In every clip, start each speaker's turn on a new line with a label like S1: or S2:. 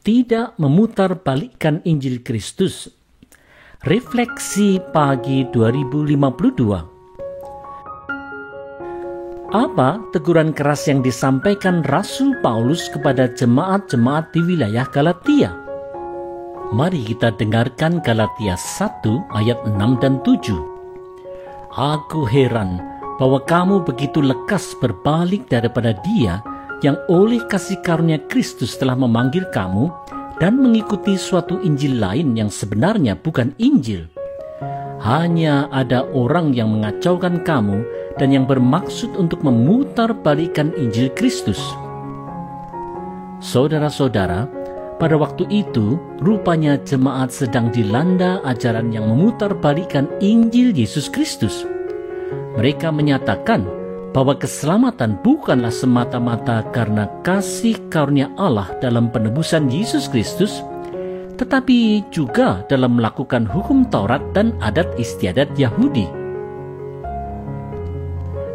S1: tidak memutarbalikkan Injil Kristus. Refleksi pagi 2052. Apa teguran keras yang disampaikan Rasul Paulus kepada jemaat-jemaat di wilayah Galatia? Mari kita dengarkan Galatia 1 ayat 6 dan 7. Aku heran bahwa kamu begitu lekas berbalik daripada Dia yang oleh kasih karunia Kristus telah memanggil kamu dan mengikuti suatu Injil lain yang sebenarnya bukan Injil. Hanya ada orang yang mengacaukan kamu dan yang bermaksud untuk memutarbalikkan Injil Kristus. Saudara-saudara, pada waktu itu rupanya jemaat sedang dilanda ajaran yang memutarbalikkan Injil Yesus Kristus. Mereka menyatakan bahwa keselamatan bukanlah semata-mata karena kasih karunia Allah dalam penebusan Yesus Kristus, tetapi juga dalam melakukan hukum Taurat dan adat istiadat Yahudi.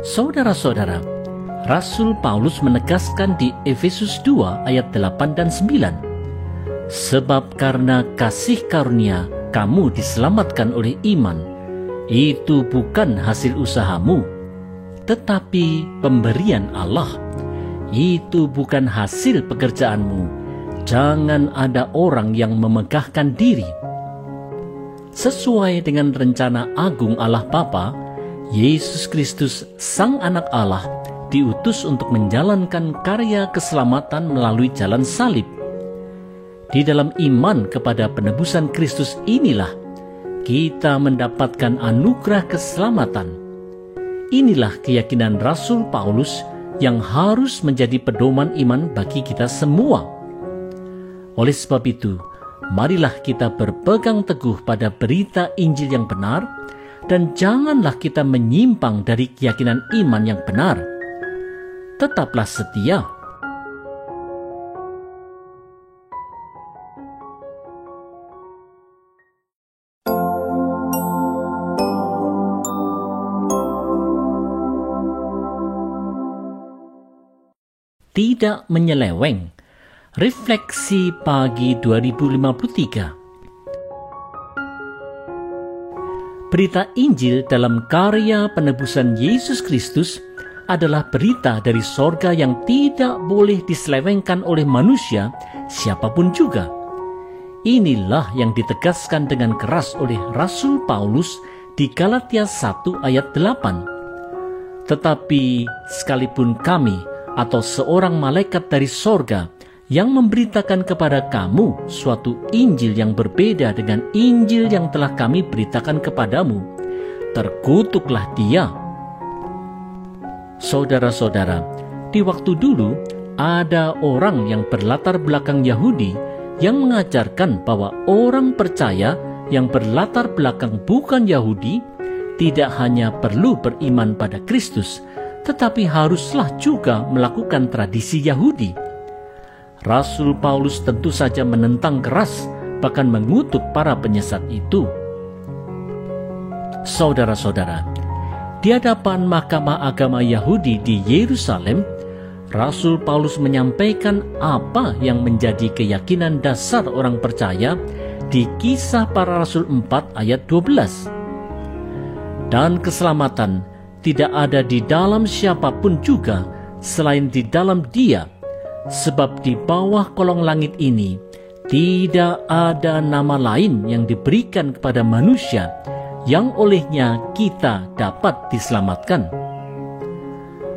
S1: Saudara-saudara, Rasul Paulus menegaskan di Efesus 2 ayat 8 dan 9, sebab karena kasih karunia kamu diselamatkan oleh iman, itu bukan hasil usahamu, tetapi pemberian Allah. Itu bukan hasil pekerjaanmu. Jangan ada orang yang memegahkan diri. Sesuai dengan rencana agung Allah Bapa, Yesus Kristus Sang Anak Allah diutus untuk menjalankan karya keselamatan melalui jalan salib. Di dalam iman kepada penebusan Kristus inilah kita mendapatkan anugerah keselamatan. Inilah keyakinan Rasul Paulus yang harus menjadi pedoman iman bagi kita semua. Oleh sebab itu, marilah kita berpegang teguh pada berita Injil yang benar dan janganlah kita menyimpang dari keyakinan iman yang benar. Tetaplah setia. Tidak menyeleweng. Refleksi pagi 2053. Berita Injil dalam karya penebusan Yesus Kristus adalah berita dari sorga yang tidak boleh diselewengkan oleh manusia siapapun juga. Inilah yang ditegaskan dengan keras oleh Rasul Paulus di Galatia 1 ayat 8. Tetapi sekalipun kami atau seorang malaikat dari sorga yang memberitakan kepada kamu suatu Injil yang berbeda dengan Injil yang telah kami beritakan kepadamu, terkutuklah dia. Saudara-saudara, di waktu dulu ada orang yang berlatar belakang Yahudi yang mengajarkan bahwa orang percaya yang berlatar belakang bukan Yahudi tidak hanya perlu beriman pada Kristus, tetapi haruslah juga melakukan tradisi Yahudi. Rasul Paulus tentu saja menentang keras, bahkan mengutuk para penyesat itu. Saudara-saudara, di hadapan Mahkamah Agama Yahudi di Yerusalem, Rasul Paulus menyampaikan apa yang menjadi keyakinan dasar orang percaya di Kisah Para Rasul 4 ayat 12. Dan keselamatan tidak ada di dalam siapapun juga selain di dalam Dia, sebab di bawah kolong langit ini tidak ada nama lain yang diberikan kepada manusia yang olehnya kita dapat diselamatkan.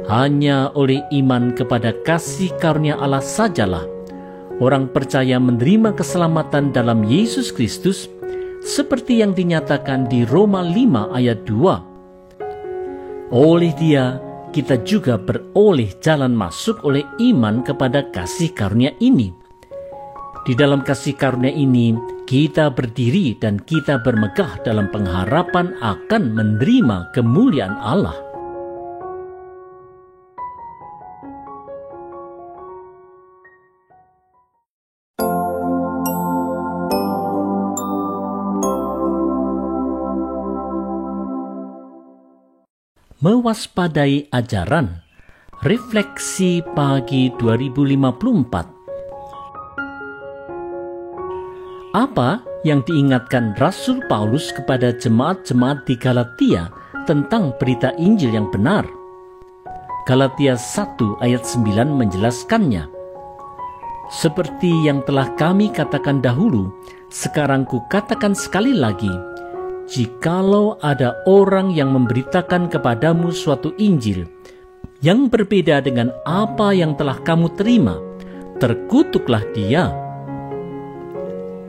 S1: Hanya oleh iman kepada kasih karunia Allah sajalah orang percaya menerima keselamatan dalam Yesus Kristus, seperti yang dinyatakan di Roma 5 ayat 2. Oleh Dia, kita juga beroleh jalan masuk oleh iman kepada kasih karunia ini. Di dalam kasih karunia ini, kita berdiri dan kita bermegah dalam pengharapan akan menerima kemuliaan Allah. Mewaspadai ajaran. Refleksi pagi 2054. Apa yang diingatkan Rasul Paulus kepada jemaat-jemaat di Galatia tentang berita Injil yang benar? Galatia 1 ayat 9 menjelaskannya. Seperti yang telah kami katakan dahulu, sekarang kukatakan sekali lagi, jikalau ada orang yang memberitakan kepadamu suatu Injil yang berbeda dengan apa yang telah kamu terima, terkutuklah dia.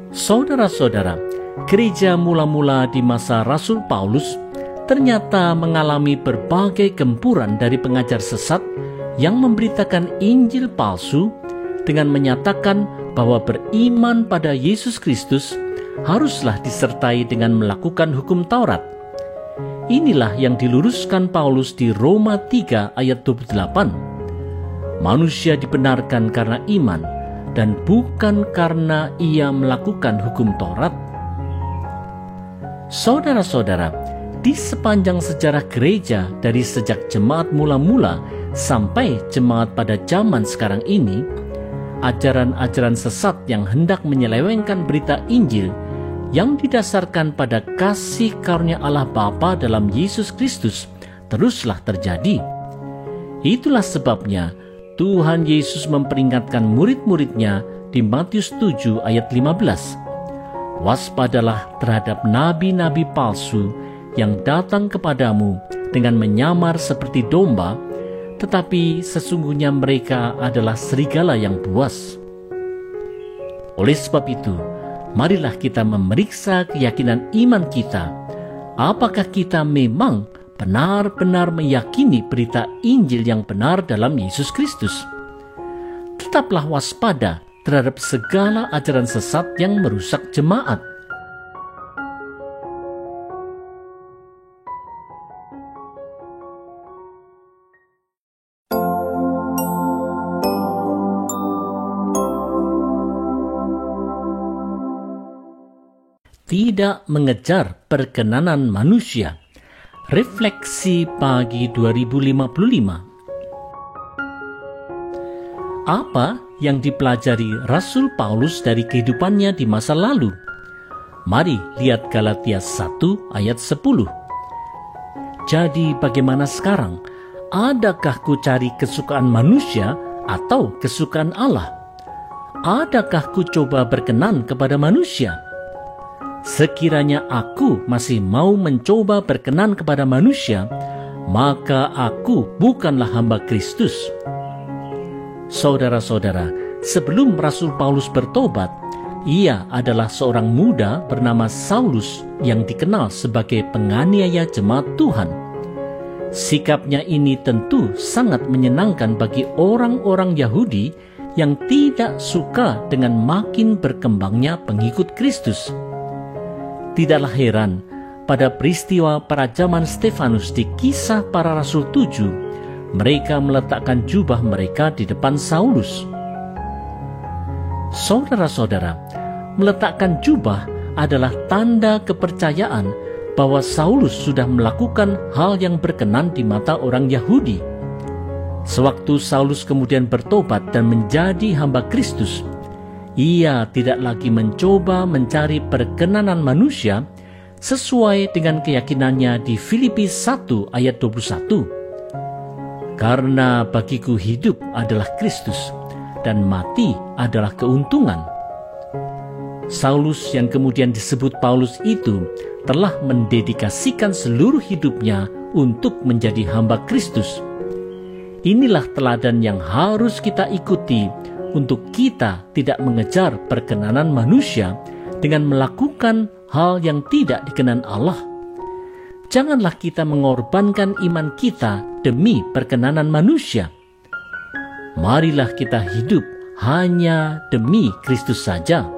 S1: Saudara-saudara, gereja mula-mula di masa Rasul Paulus ternyata mengalami berbagai gempuran dari pengajar sesat yang memberitakan Injil palsu dengan menyatakan bahwa beriman pada Yesus Kristus haruslah disertai dengan melakukan hukum Taurat. Inilah yang diluruskan Paulus di Roma 3 ayat 28. Manusia dibenarkan karena iman dan bukan karena ia melakukan hukum Taurat. Saudara-saudara, di sepanjang sejarah gereja dari sejak jemaat mula-mula sampai jemaat pada zaman sekarang ini, ajaran-ajaran sesat yang hendak menyelewengkan berita Injil yang didasarkan pada kasih karunia Allah Bapa dalam Yesus Kristus teruslah terjadi. Itulah sebabnya Tuhan Yesus memperingatkan murid-muridnya di Matius 7 ayat 15. Waspadalah terhadap nabi-nabi palsu yang datang kepadamu dengan menyamar seperti domba, tetapi sesungguhnya mereka adalah serigala yang buas. Oleh sebab itu, marilah kita memeriksa keyakinan iman kita. Apakah kita memang benar-benar meyakini berita Injil yang benar dalam Yesus Kristus? Tetaplah waspada terhadap segala ajaran sesat yang merusak jemaat. Tidak mengejar perkenanan manusia. Refleksi pagi 2055. Apa yang dipelajari Rasul Paulus dari kehidupannya di masa lalu? Mari lihat Galatia 1 ayat 10. Jadi bagaimana sekarang? Adakah ku cari kesukaan manusia atau kesukaan Allah? Adakah ku coba berkenan kepada manusia? Sekiranya aku masih mau mencoba berkenan kepada manusia, maka aku bukanlah hamba Kristus. Saudara-saudara, sebelum Rasul Paulus bertobat, ia adalah seorang muda bernama Saulus yang dikenal sebagai penganiaya jemaat Tuhan. Sikapnya ini tentu sangat menyenangkan bagi orang-orang Yahudi yang tidak suka dengan makin berkembangnya pengikut Kristus. Tidaklah heran, pada peristiwa perajaman Stefanus di Kisah Para Rasul 7, mereka meletakkan jubah mereka di depan Saulus. Saudara-saudara, meletakkan jubah adalah tanda kepercayaan bahwa Saulus sudah melakukan hal yang berkenan di mata orang Yahudi. Sewaktu Saulus kemudian bertobat dan menjadi hamba Kristus, ia tidak lagi mencoba mencari perkenanan manusia sesuai dengan keyakinannya di Filipi 1 ayat 21. Karena bagiku hidup adalah Kristus dan mati adalah keuntungan. Saulus yang kemudian disebut Paulus itu telah mendedikasikan seluruh hidupnya untuk menjadi hamba Kristus. Inilah teladan yang harus kita ikuti untuk kita tidak mengejar perkenanan manusia dengan melakukan hal yang tidak dikenan Allah. Janganlah kita mengorbankan iman kita demi perkenanan manusia. Marilah kita hidup hanya demi Kristus saja.